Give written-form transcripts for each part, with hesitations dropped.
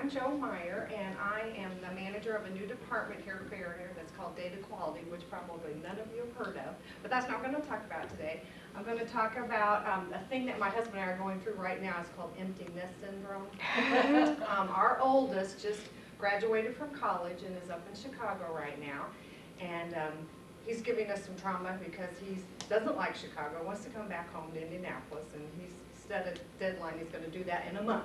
I'm Jo Meyer, and I am the manager of a new department here at Fair that's called Data Quality, which probably none of you have heard of. But that's not what I'm going to talk about today. I'm going to talk about a thing that my husband and I are going through right now. It's called empty nest syndrome. Our oldest just graduated from college and is up in Chicago right now. And he's giving us some trauma because he doesn't like Chicago, wants to come back home to Indianapolis, and he's set a deadline. He's going to do that in a month.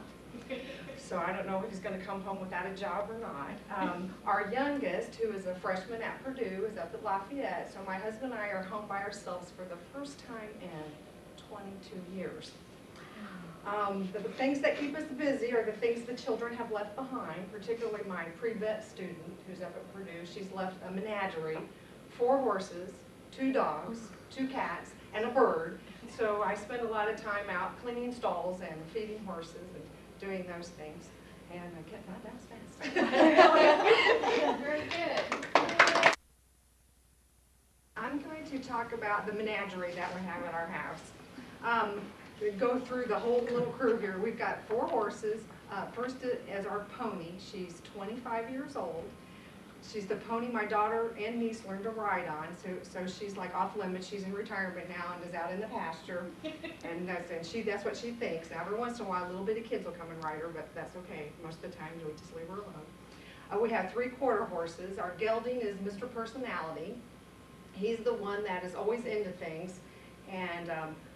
So I don't know if he's going to come home without a job or not. Our youngest, who is a freshman at Purdue, is up at Lafayette. So my husband and I are home by ourselves for the first time in 22 years. The things that keep us busy are the things the children have left behind, particularly my pre-vet student who's up at Purdue. She's left a menagerie, 4 horses, 2 dogs, 2 cats, and a bird. So I spend a lot of time out cleaning stalls and feeding horses and doing those things. And I get that fast. Very good. I'm going to talk about the menagerie that we have at our house. We go through the whole little crew here. We've got 4 horses. First is our pony. She's 25 years old. She's the pony my daughter and niece learned to ride on, so she's like off limits. She's in retirement now and is out in the pasture, and that's what she thinks. Now, every once in a while, little bitty kids will come and ride her, but that's okay. Most of the time, we just leave her alone. We have 3 quarter horses. Our gelding is Mr. Personality. He's the one that is always into things, and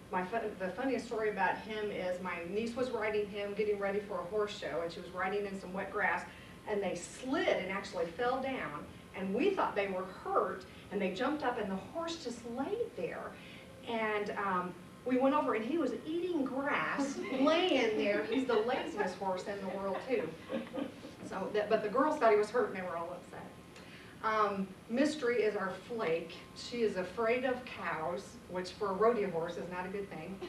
the funniest story about him is my niece was riding him, getting ready for a horse show, and she was riding in some wet grass, and they slid and actually fell down, and we thought they were hurt, and they jumped up, and the horse just laid there, and we went over, and he was eating grass, laying there. He's the laziest horse in the world, too. So, but the girls thought he was hurt, and they were all upset. Mystery is our Flake. She is afraid of cows, which for a rodeo horse is not a good thing.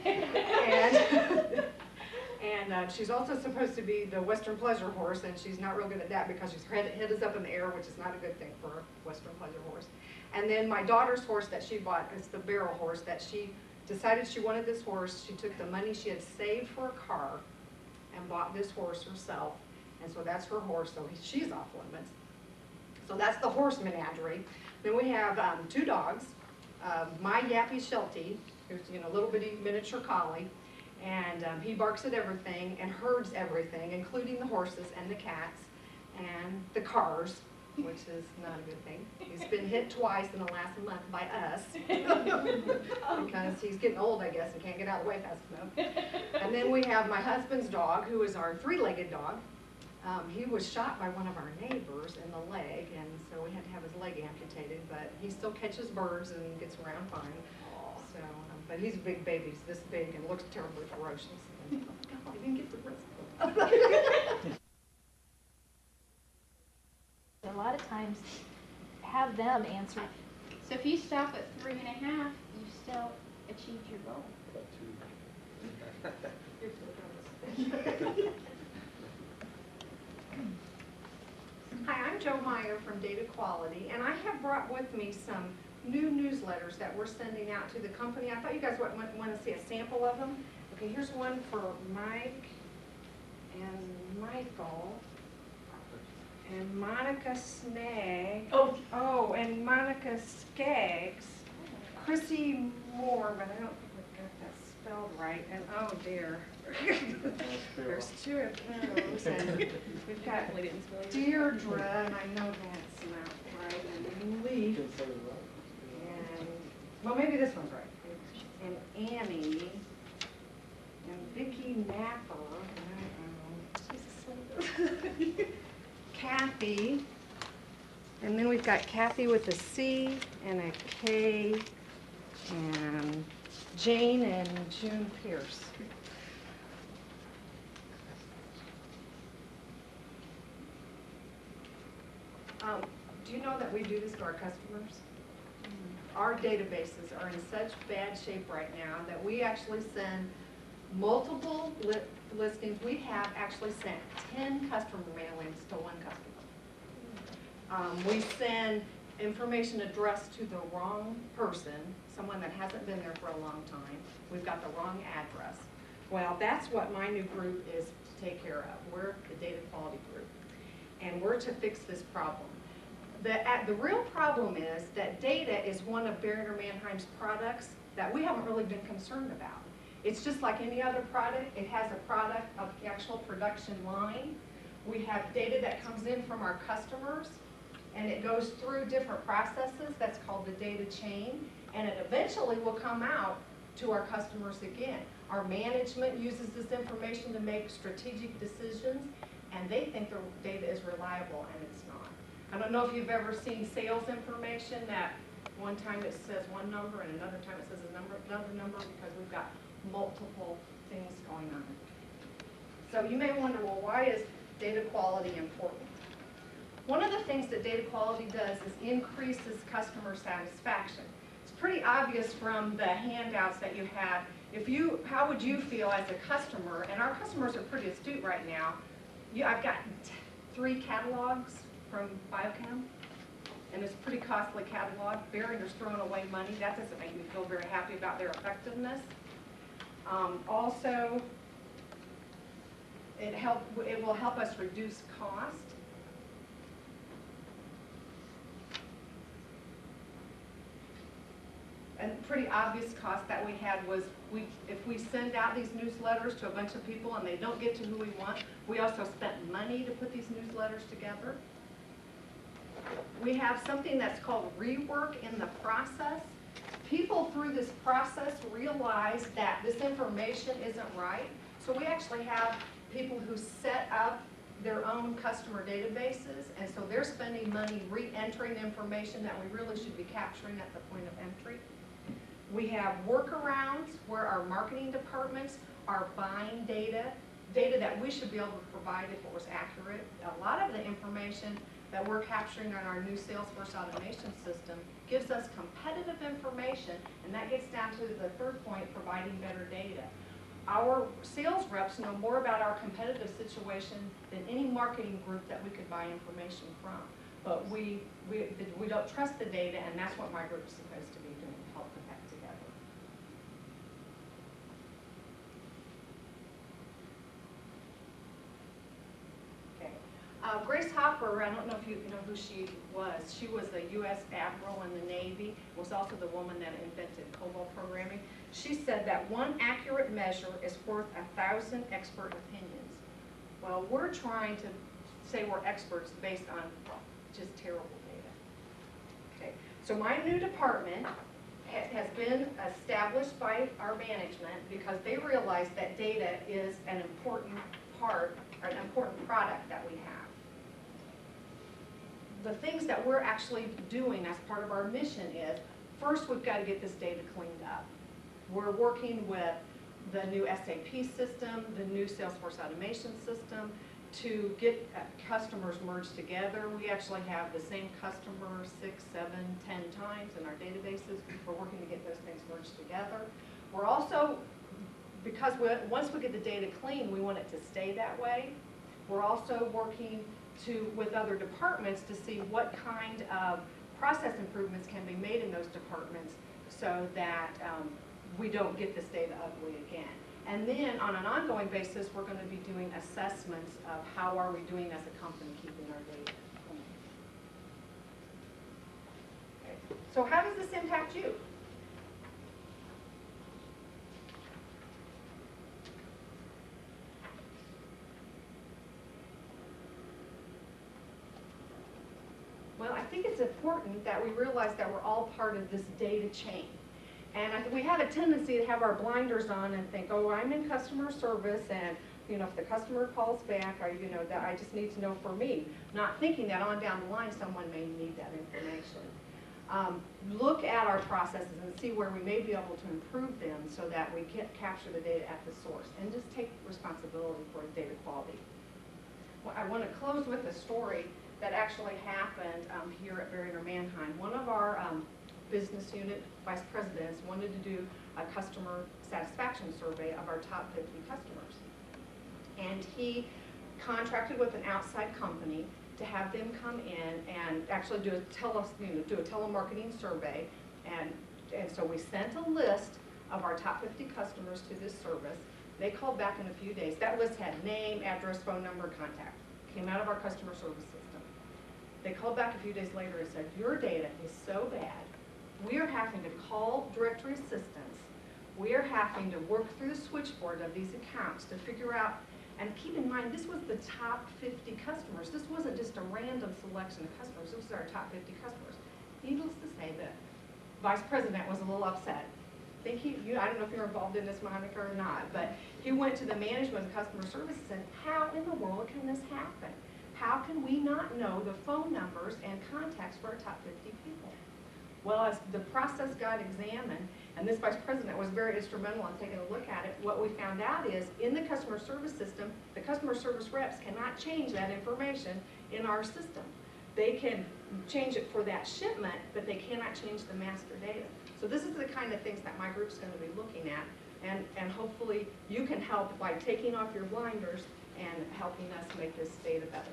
And she's also supposed to be the Western pleasure horse, and she's not real good at that because her head is up in the air, which is not a good thing for a Western pleasure horse. And then my daughter's horse that she bought is the barrel horse that she decided she wanted this horse. She took the money she had saved for a car and bought this horse herself. And so that's her horse, so she's off limits. So that's the horse menagerie. Then we have 2 dogs. My Yappy Sheltie, who's a little bitty miniature collie. And he barks at everything and herds everything, including the horses and the cats and the cars, which is not a good thing. He's been hit twice in the last month by us because he's getting old, I guess, and can't get out of the way fast enough. And then we have my husband's dog, who is our 3-legged dog. He was shot by one of our neighbors in the leg, and so we had to have his leg amputated, but he still catches birds and gets around fine. So, but he's a big baby, he's this big, and looks terribly ferocious. And, oh God, I didn't get the rest of it. A lot of times, have them answer. So if you stop at 3.5, you still achieved your goal. Hi, I'm Jo Meyer from Data Quality, and I have brought with me some new newsletters that we're sending out to the company. I thought you guys want to see a sample of them. Okay, here's one for Mike and Michael and Monica Snag. Oh, and Monica Skaggs. Chrissy Moore, but I don't think we've got that spelled right. And oh dear, there's 2 of those. And we've got Deirdre, and I know that's not right. And Leaf. Well, maybe this one's right. And Annie, and Vicki Napper, Kathy, and then we've got Kathy with a C and a K, and Jane and June Pierce. Do you know that we do this to our customers? Our databases are in such bad shape right now that we actually send multiple listings. We have actually sent 10 customer mailings to one customer. We send information addressed to the wrong person, someone that hasn't been there for a long time. We've got the wrong address. Well, that's what my new group is to take care of. We're the data quality group, and we're to fix this problem. The real problem is that data is one of Boehringer Mannheim's products that we haven't really been concerned about. It's just like any other product. It has a product of the actual production line. We have data that comes in from our customers, and it goes through different processes. That's called the data chain, and it eventually will come out to our customers again. Our management uses this information to make strategic decisions, and they think their data is reliable, and it's not. I don't know if you've ever seen sales information that one time it says one number and another time it says another number because we've got multiple things going on. So you may wonder, well, why is data quality important? One of the things that data quality does is increases customer satisfaction. It's pretty obvious from the handouts that you have. How would you feel as a customer? And our customers are pretty astute right now. I've got 3 catalogs from Biochem, and it's a pretty costly catalog. Boehringer's throwing away money. That doesn't make me feel very happy about their effectiveness. Also, it will help us reduce cost. And pretty obvious cost that we had was if we send out these newsletters to a bunch of people and they don't get to who we want, we also spent money to put these newsletters together. We have something that's called rework in the process. People through this process realize that this information isn't right. So we actually have people who set up their own customer databases, and so they're spending money re-entering information that we really should be capturing at the point of entry. We have workarounds where our marketing departments are buying data that we should be able to provide if it was accurate. A lot of the information that we're capturing on our new Salesforce automation system gives us competitive information, and that gets down to the third point, providing better data. Our sales reps know more about our competitive situation than any marketing group that we could buy information from. But we don't trust the data, and that's what my group is supposed to be doing, to help put that together. Okay. Grace Hopper, I don't know if you know who she was. She was a U.S. Admiral in the Navy, was also the woman that invented COBOL programming. She said that one accurate measure is worth 1,000 expert opinions. Well, we're trying to say we're experts based on just terrible data. Okay, so my new department has been established by our management because they realize that data is an important part, or an important product that we have. The things that we're actually doing as part of our mission is, first we've got to get this data cleaned up. We're working with the new SAP system, the new Salesforce automation system, to get customers merged together. We actually have the same customer 6, 7, 10 times in our databases. We're working to get those things merged together. We're also, because once we get the data clean, we want it to stay that way. We're also working with other departments to see what kind of process improvements can be made in those departments so that we don't get this data ugly again. And then on an ongoing basis, we're going to be doing assessments of how are we doing as a company keeping our data clean. Okay. So how does this impact you? Well, I think it's important that we realize that we're all part of this data chain. And we have a tendency to have our blinders on and think, oh, I'm in customer service, and if the customer calls back, that I just need to know for me. Not thinking that on down the line, someone may need that information. Look at our processes and see where we may be able to improve them so that we can capture the data at the source, and just take responsibility for data quality. Well, I want to close with a story that actually happened here at Boehringer Mannheim. One of our business unit vice presidents wanted to do a customer satisfaction survey of our top 50 customers. And he contracted with an outside company to have them come in and actually do a telemarketing survey. And so we sent a list of our top 50 customers to this service. They called back in a few days. That list had name, address, phone number, contact. Came out of our customer service system. They called back a few days later and said, your data is so bad, we are having to call directory assistance. We are having to work through the switchboard of these accounts to figure out, and keep in mind, this was the top 50 customers. This wasn't just a random selection of customers. This was our top 50 customers. Needless to say, the vice president was a little upset. I don't know if you're involved in this, Monica, or not, but he went to the management of customer service and said, how in the world can this happen? How can we not know the phone numbers and contacts for our top 50 people? Well, as the process got examined, and this vice president was very instrumental in taking a look at it, what we found out is in the customer service system, the customer service reps cannot change that information in our system. They can change it for that shipment, but they cannot change the master data. So this is the kind of things that my group's going to be looking at, and hopefully you can help by taking off your blinders and helping us make this data better.